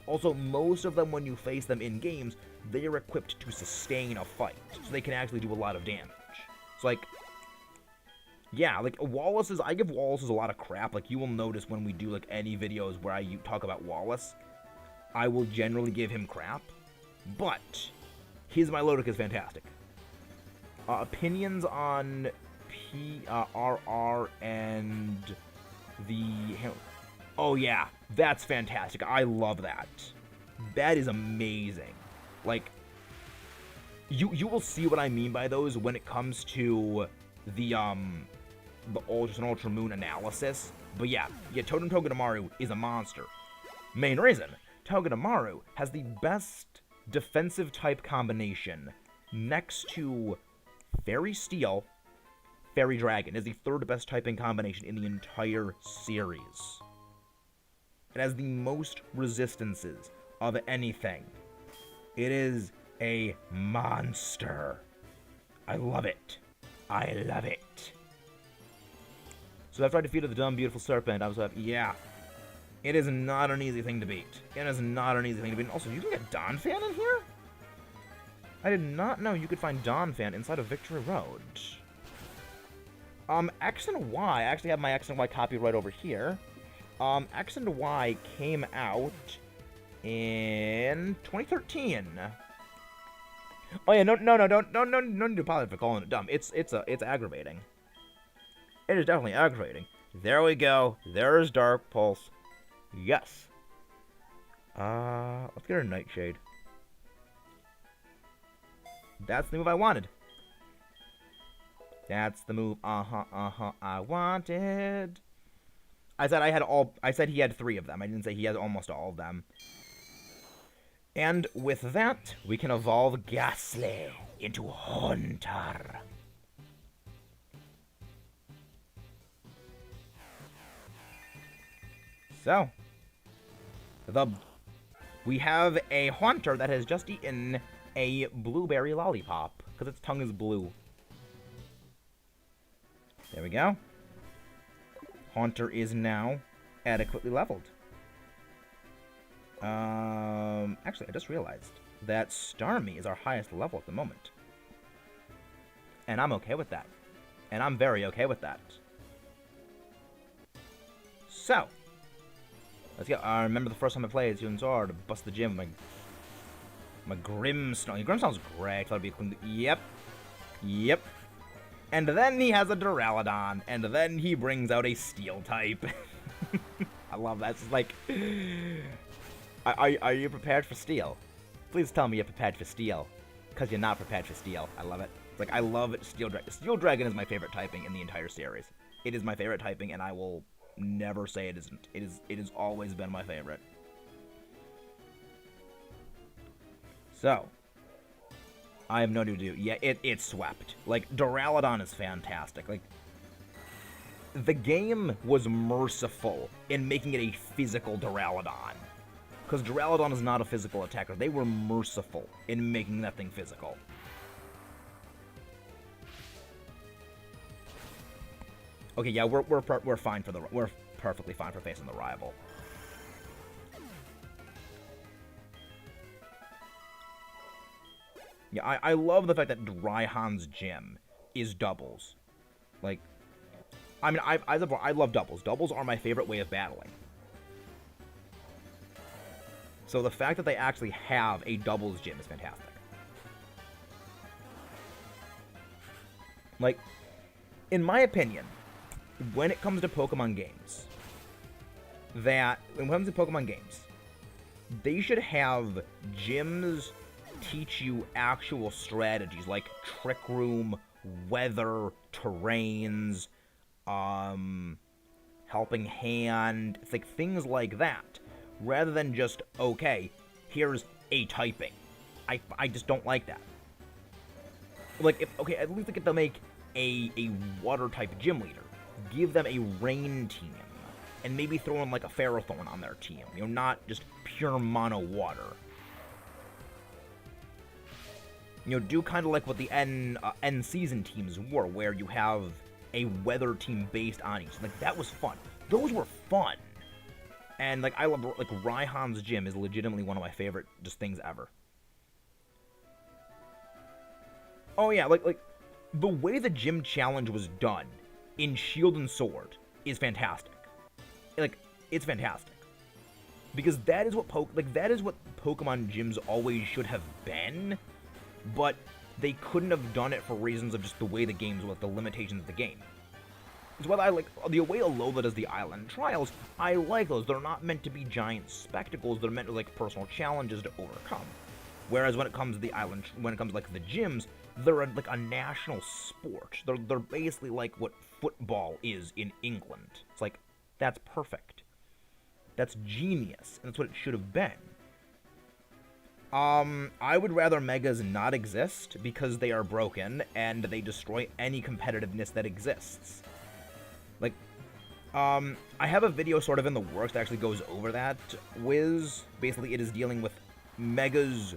Also, most of them, when you face them in games, they are equipped to sustain a fight, so they can actually do a lot of damage. It's like, yeah, like, I give Wallace's a lot of crap. Like, you will notice when we do, like, any videos where I talk about Wallace, I will generally give him crap, but his Milotic is fantastic. Opinions on PRR and the... Oh, yeah, that's fantastic. I love that. That is amazing. Like, you will see what I mean by those when it comes to the Ultra Moon analysis. But yeah, Totem Togedemaru is a monster. Main reason, Togedemaru has the best defensive type combination next to Fairy Steel. Fairy Dragon is the third best typing combination in the entire series. It has the most resistances of anything. It is a monster. I love it. I love it. So after I defeated the dumb, beautiful serpent, I was like, yeah, it is not an easy thing to beat. It is not an easy thing to beat. And also, you can get Donphan in here? I did not know you could find Donphan inside of Victory Road. X and Y, I actually have my X and Y copy right over here. X and Y came out in 2013. Oh yeah, no need to apologize for calling it dumb. It's aggravating. It is definitely aggravating. There we go. There's Dark Pulse. Yes. Let's get our Nightshade. That's the move I wanted. That's the move, I wanted. I said he had 3 of them. I didn't say he has almost all of them. And with that, we can evolve Gastly into Hunter. So, we have a Haunter that has just eaten a blueberry lollipop, because its tongue is blue. There we go. Haunter is now adequately leveled. Actually, I just realized that Starmie is our highest level at the moment. And I'm okay with that. And I'm very okay with that. So, let's go. I remember the first time I played Human Sword to bust the gym with my Grimmstone. Grimmstone's great. Thought it'd be clean. Yep. Yep. And then he has a Duraludon, and then he brings out a Steel type. I love that. It's like, are you prepared for Steel? Please tell me you're prepared for Steel, because you're not prepared for Steel. I love it. It's like, I love Steel Dragon. Steel Dragon is my favorite typing in the entire series. It is my favorite typing, and I will never say it isn't. It has always been my favorite. So, I have no idea what to do. Yeah, it swept. Like, Duraludon is fantastic. Like, the game was merciful in making it a physical Duraludon. Because Duraludon is not a physical attacker. They were merciful in making that thing physical. Okay, yeah, we're fine for we're perfectly fine for facing the rival. Yeah, I love the fact that Raihan's gym is doubles. Like, I mean, I love doubles. Doubles are my favorite way of battling. So the fact that they actually have a doubles gym is fantastic. Like, in my opinion, when it comes to Pokemon games, they should have gyms teach you actual strategies like Trick Room, weather, terrains, helping hand, it's like things like that, rather than just, okay, here's a typing. I just don't like that. Like, at least get to make a water type gym leader. Give them a rain team, and maybe throw in like a Ferrothorn on their team. You know, not just pure mono water. You know, do kind of like what the end season teams were, where you have a weather team based on each. Like, that was fun. Those were fun. And, like, I love, like, Raihan's gym is legitimately one of my favorite just things ever. Oh, yeah, like, the way the gym challenge was done in Shield and Sword is fantastic. Like, it's fantastic. Because that is what Pokemon gyms always should have been, but they couldn't have done it for reasons of just the way the games were, the limitations of the game. It's why I like the way Alola does the island trials. I like those. They're not meant to be giant spectacles. They're meant to like personal challenges to overcome. Whereas when it comes to the island, like the gyms, they're like a national sport. They're basically like what football is in England. It's like, that's perfect. That's genius, and that's what it should have been. I would rather Megas not exist because they are broken and they destroy any competitiveness that exists. Like, I have a video sort of in the works that actually goes over that. Basically, it is dealing with Megas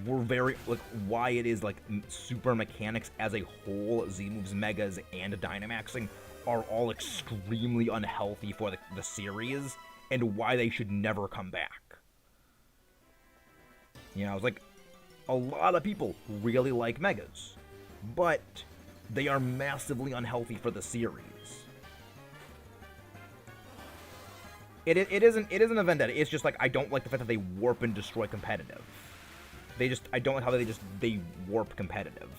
were very, like, why it is, like, super mechanics as a whole, Z-moves, Megas, and Dynamaxing are all extremely unhealthy for the series, and why they should never come back. You know, it's like, A lot of people really like Megas, but they are massively unhealthy for the series. It isn't a vendetta. It's just like I don't like the fact that they warp and destroy competitive. I don't like how they warp competitive.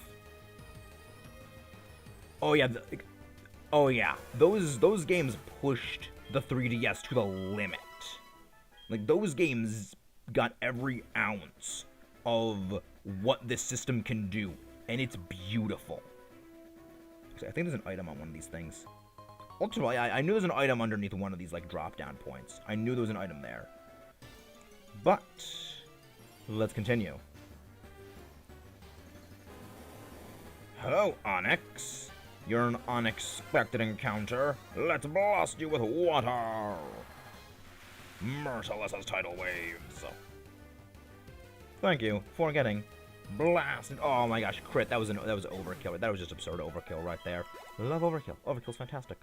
Oh yeah, those games pushed the 3DS to the limit. Like those games got every ounce of what this system can do, and it's beautiful. I think there's an item on one of these things. Ultimately, I knew there's an item underneath one of these like drop-down points. I knew there was an item there. But let's continue. Hello, Onyx. You're an unexpected encounter. Let's blast you with water. Merciless as tidal waves. Thank you for getting blasted. Oh my gosh, crit. That was overkill. That was just absurd overkill right there. Love overkill. Overkill's fantastic.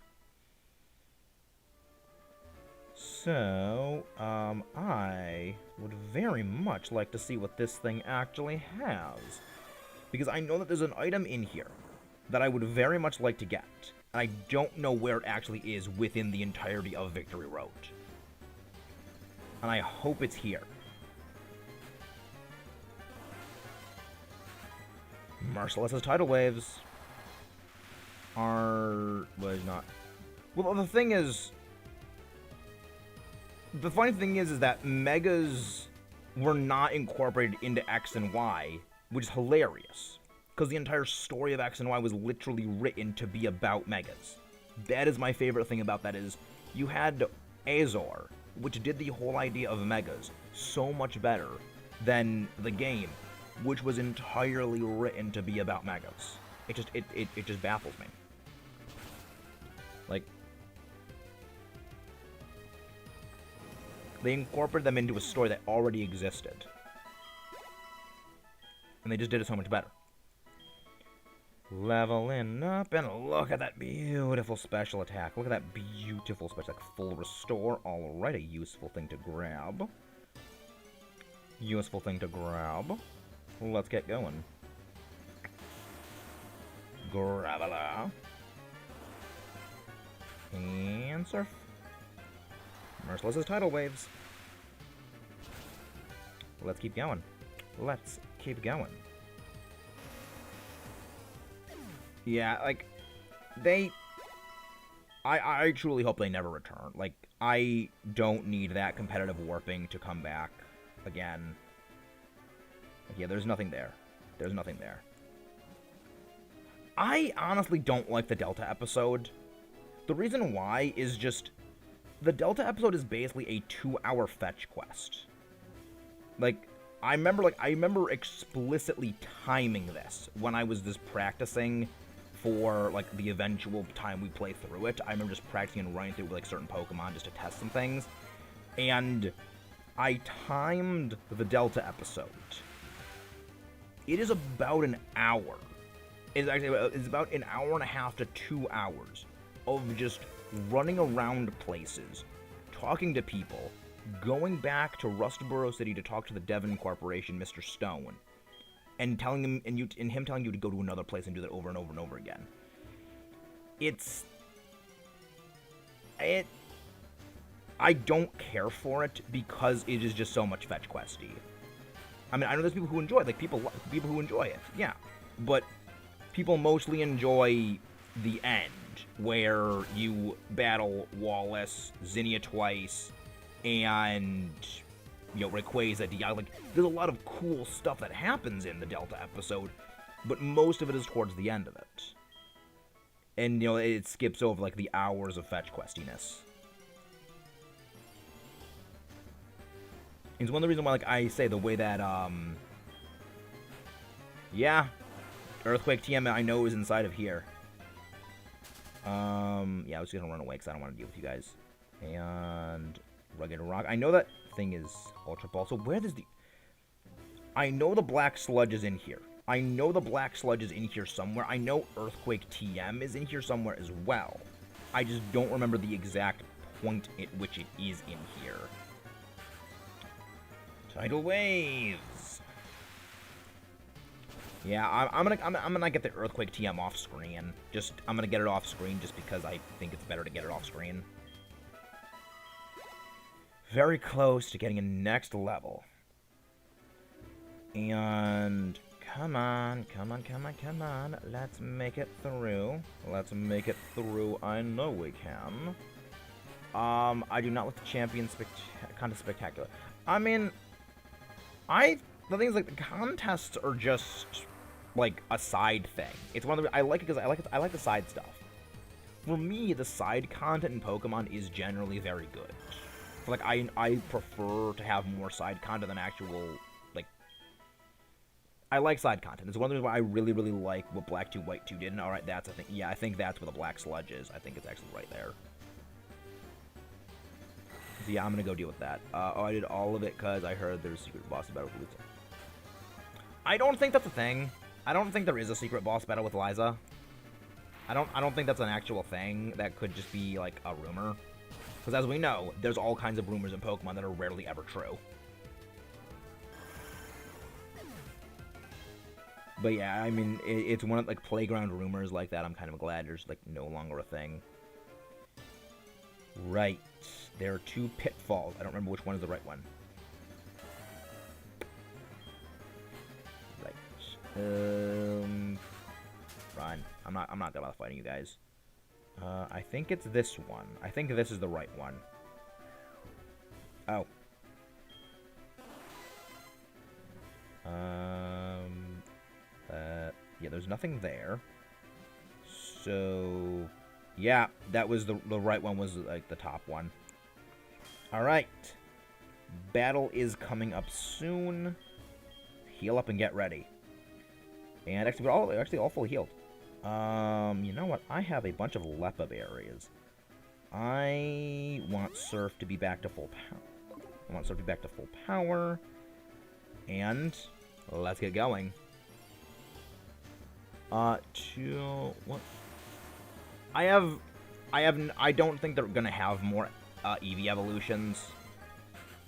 So, I would very much like to see what this thing actually has. Because I know that there's an item in here that I would very much like to get. And I don't know where it actually is within the entirety of Victory Road. And I hope it's here. Merciless as tidal waves was not. Well, the thing is, the funny thing is that Megas were not incorporated into X and Y, which is hilarious, because the entire story of X and Y was literally written to be about Megas. That is my favorite thing about that is you had Azor, which did the whole idea of Megas so much better than the game, which was entirely written to be about Megas. It just baffles me. Like, they incorporated them into a story that already existed. And they just did it so much better. Leveling up, and look at that beautiful special attack. Look at that beautiful special attack. Full restore. Alright, a useful thing to grab. Useful thing to grab. Let's get going. Gravala. And surf. Merciless as tidal waves. Let's keep going. Let's keep going. Yeah, like, I truly hope they never return. Like, I don't need that competitive warping to come back again. Like, yeah, there's nothing there. There's nothing there. I honestly don't like the Delta episode. The reason why is just, the Delta episode is basically a 2-hour fetch quest. Like, I remember explicitly timing this when I was just practicing for, like, the eventual time we play through it. I remember just practicing and running through with, like, certain Pokemon just to test some things. And I timed the Delta episode. It is about an hour. It's about an hour and a half to 2 hours of just running around places, talking to people, going back to Rustboro City to talk to the Devon Corporation, Mr. Stone, and telling him and him telling you to go to another place and do that over and over and over again. I don't care for it because it is just so much fetch questy. I mean, I know there's people who enjoy it, like people who enjoy it, yeah, but people mostly enjoy the end where you battle Wallace, Zinnia twice, and Rayquaza, like, there's a lot of cool stuff that happens in the Delta episode, but most of it is towards the end of it. And, it skips over, like, the hours of fetch questiness. It's one of the reasons why, like, I say the way that, yeah, Earthquake TM I know is inside of here. Yeah, I was gonna run away because I don't want to deal with you guys. And Rugged Rock. I know that thing is Ultra Ball. So where does the... I know the Black Sludge is in here. I know the Black Sludge is in here somewhere. I know Earthquake TM is in here somewhere as well. I just don't remember the exact point at which it is in here. Tidal Waves. Yeah, I'm gonna get the Earthquake TM off screen. I'm gonna get it off screen just because I think it's better to get it off screen. Very close to getting a next level. And come on. Let's make it through. I know we can. I do not like the champion contest spectacular. I mean, the thing is, like, the contests are just like a side thing. It's one of the I like it because I like the side stuff. For me, the side content in Pokemon is generally very good. Like, I prefer to have more side content than actual, like... I like side content. It's one of the reasons why I really, really like what Black 2, White 2 did. And alright, I think that's where the Black Sludge is. I think it's actually right there. So yeah, I'm gonna go deal with that. Oh, I did all of it because I heard there's a secret boss battle with Liza. I don't think that's a thing. I don't think there is a secret boss battle with Liza. I don't think that's an actual thing. That could just be, like, a rumor. Because as we know, there's all kinds of rumors in Pokemon that are rarely ever true. But yeah, I mean, it's one of, like, playground rumors like that. I'm kind of glad there's, like, no longer a thing. Right. There are 2 pitfalls. I don't remember which one is the right one. Right. Fine. I'm not gonna bother fighting you guys. I think it's this one. I think this is the right one. Oh. Yeah, there's nothing there. So, yeah, that was the right one, was like the top one. Alright. Battle is coming up soon. Heal up and get ready. And actually, we're actually all fully healed. You know what? I have a bunch of Leppa berries. I want Surf to be back to full power. And let's get going. What? I don't think they're gonna have more Eevee evolutions.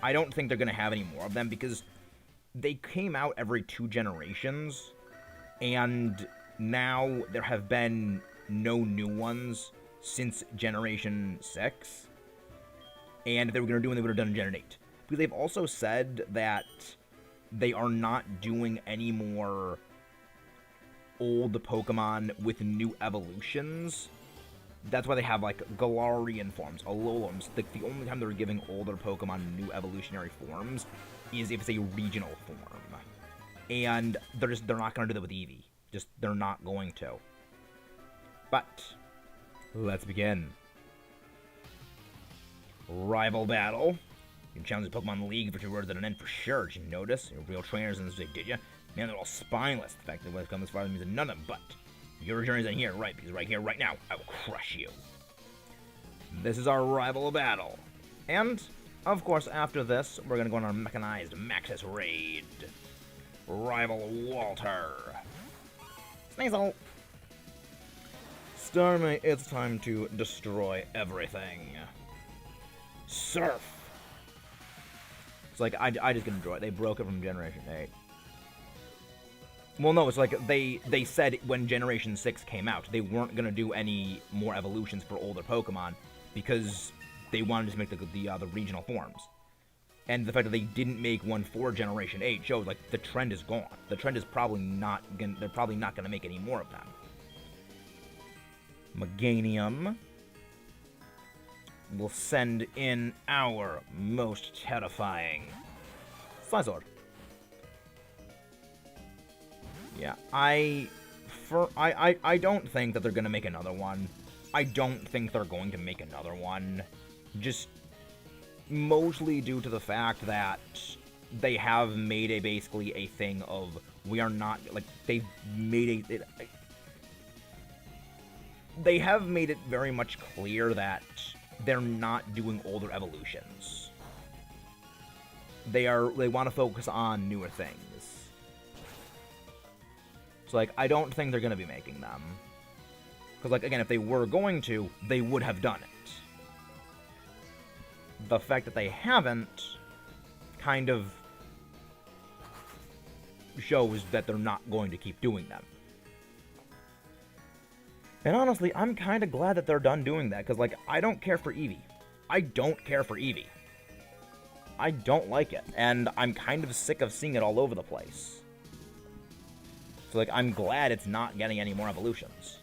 I don't think they're gonna have any more of them because they came out every 2 generations, and now there have been no new ones since Generation 6. And if they were going to do one, they would have done in Gen 8. Because they've also said that they are not doing any more old Pokemon with new evolutions. That's why they have, like, Galarian forms, Alolums. The only time they're giving older Pokemon new evolutionary forms is if it's a regional form. And they're not going to do that with Eevee. They're not going to. But, let's begin. Rival battle. You can challenge the Pokemon League for 2 words at an end for sure. Did you notice? You're real trainers in this day, did you? Man, they're all spineless. The fact that when it comes as far as means none of them, but your journey's in here, right? Because right here, right now, I will crush you. This is our rival battle. And, of course, after this, we're going to go on our mechanized Maxis raid. Rival Walter. Sneasel. Starmie, it's time to destroy everything. Surf. It's like, I just gonna draw it. They broke it from Generation 8. Well, no, it's like they said when Generation 6 came out, they weren't gonna do any more evolutions for older Pokemon because they wanted to make the regional forms. And the fact that they didn't make one for Generation 8 shows, like, the trend is gone. The trend is probably not gonna, they're probably not gonna make any more of them. Meganium will send in our most terrifying Scizor. Yeah, I don't think that they're gonna make another one. I don't think they're going to make another one. Just mostly due to the fact that they have made basically a thing of, we are not, like, they've made they have made it very much clear that they're not doing older evolutions. They want to focus on newer things. So, like, I don't think they're going to be making them. Because, like, again, if they were going to, they would have done it. The fact that they haven't kind of shows that they're not going to keep doing them. And honestly, I'm kind of glad that they're done doing that, because, like, I don't care for Eevee. I don't care for Eevee. I don't like it, and I'm kind of sick of seeing it all over the place. So, like, I'm glad it's not getting any more evolutions.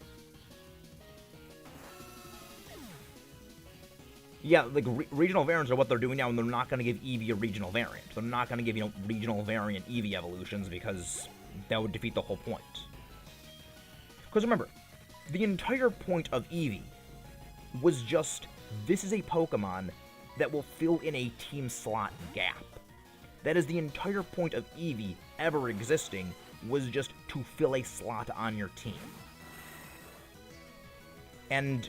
Yeah, like, regional variants are what they're doing now, and they're not going to give Eevee a regional variant. They're not going to give, regional variant Eevee evolutions, because that would defeat the whole point. Because remember, the entire point of Eevee was just, this is a Pokemon that will fill in a team slot gap. That is the entire point of Eevee ever existing, was just to fill a slot on your team. And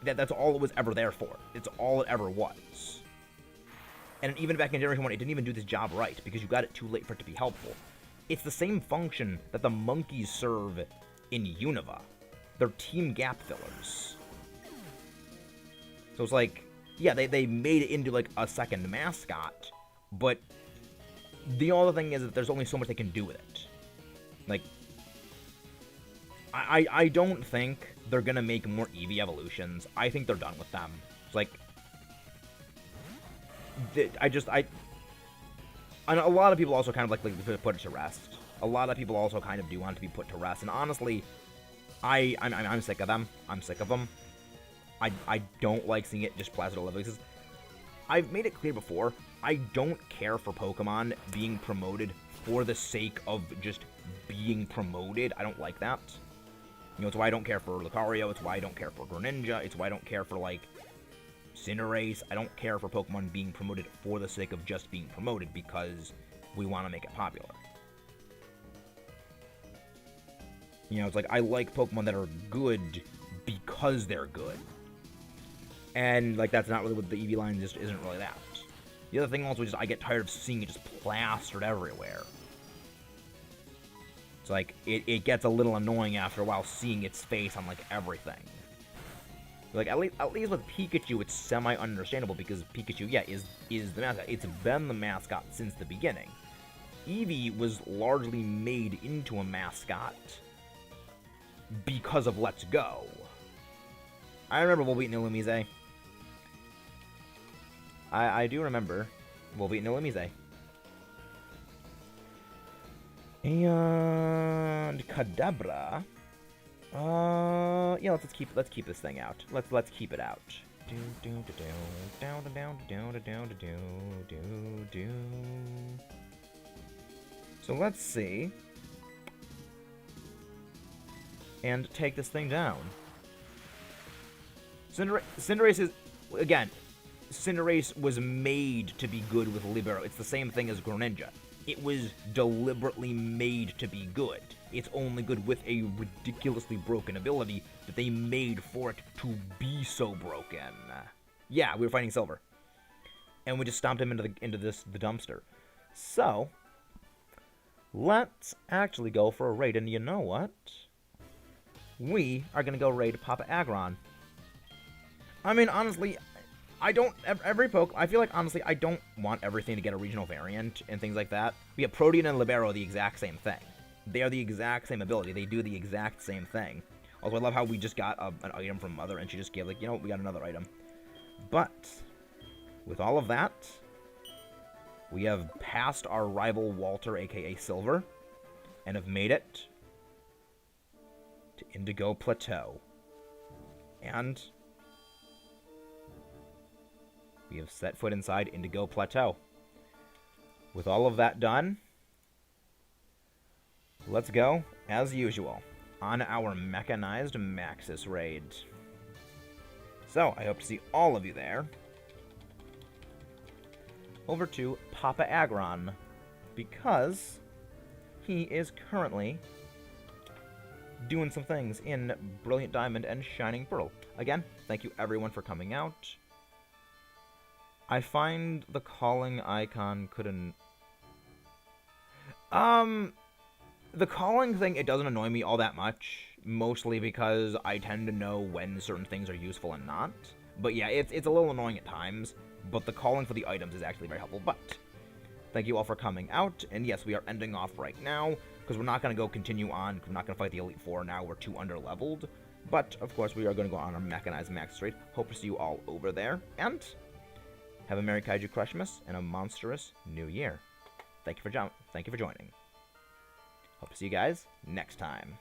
that's all it was ever there for. It's all it ever was. And even back in Generation 1, it didn't even do this job right, because you got it too late for it to be helpful. It's the same function that the monkeys serve in Unova. They're team gap fillers. So it's like, yeah, they made it into, like, a second mascot, but the other thing is that there's only so much they can do with it. Like, I don't think they're gonna make more Eevee evolutions. I think they're done with them. It's like, and a lot of people also kind of like to put it to rest. A lot of people also kind of do want to be put to rest, and honestly, I'm sick of them. I'm sick of them. I don't like seeing it just plastered all over because I've made it clear before, I don't care for Pokemon being promoted for the sake of just being promoted. I don't like that. It's why I don't care for Lucario, it's why I don't care for Greninja, it's why I don't care for, like, Cinderace. I don't care for Pokemon being promoted for the sake of just being promoted because we want to make it popular. It's like, I like Pokemon that are good because they're good. And, like, that's not really what the Eevee line just isn't really that. The other thing also is I get tired of seeing it just plastered everywhere. It's like, it gets a little annoying after a while seeing its face on, like, everything. Like, at least with Pikachu, it's semi-understandable because Pikachu, yeah, is the mascot. It's been the mascot since the beginning. Eevee was largely made into a mascot because of Let's Go. I remember Volbeat and Illumise. I do remember Volbeat and Illumise. And Kadabra. Yeah, let's keep this thing out. Let's keep it out. So let's see. And take this thing down. Cinderace is, again, Cinderace was made to be good with Libero. It's the same thing as Greninja. It was deliberately made to be good. It's only good with a ridiculously broken ability that they made for it to be so broken. Yeah, we were fighting Silver. And we just stomped him into the dumpster. So, let's actually go for a raid. And you know what? We are going to go raid Papa Aggron. I mean, honestly, I feel like, honestly, I don't want everything to get a regional variant and things like that. We have Protean and Libero the exact same thing. They are the exact same ability. They do the exact same thing. Also, I love how we just got an item from Mother, and she just gave, like, we got another item. But, with all of that, we have passed our rival Walter, aka Silver, and have made it to Indigo Plateau. And we have set foot inside Indigo Plateau. With all of that done, let's go, as usual, on our mechanized Maxis raid. So, I hope to see all of you there. Over to Papa Aggron, because he is currently doing some things in Brilliant Diamond and Shining Pearl. Again, thank you everyone for coming out. I find the calling icon couldn't... The calling thing, it doesn't annoy me all that much, mostly because I tend to know when certain things are useful and not. But yeah, it's a little annoying at times, but the calling for the items is actually very helpful. But Thank you all for coming out, and yes, we are ending off right now, because we're not going to go continue on, we're not going to fight the Elite Four now, we're too under-leveled, but, of course, we are going to go on our Mechanized Max Raid. Hope to see you all over there, and have a Merry Kaiju Christmas and a monstrous New Year. Thank you for joining. Hope to see you guys next time.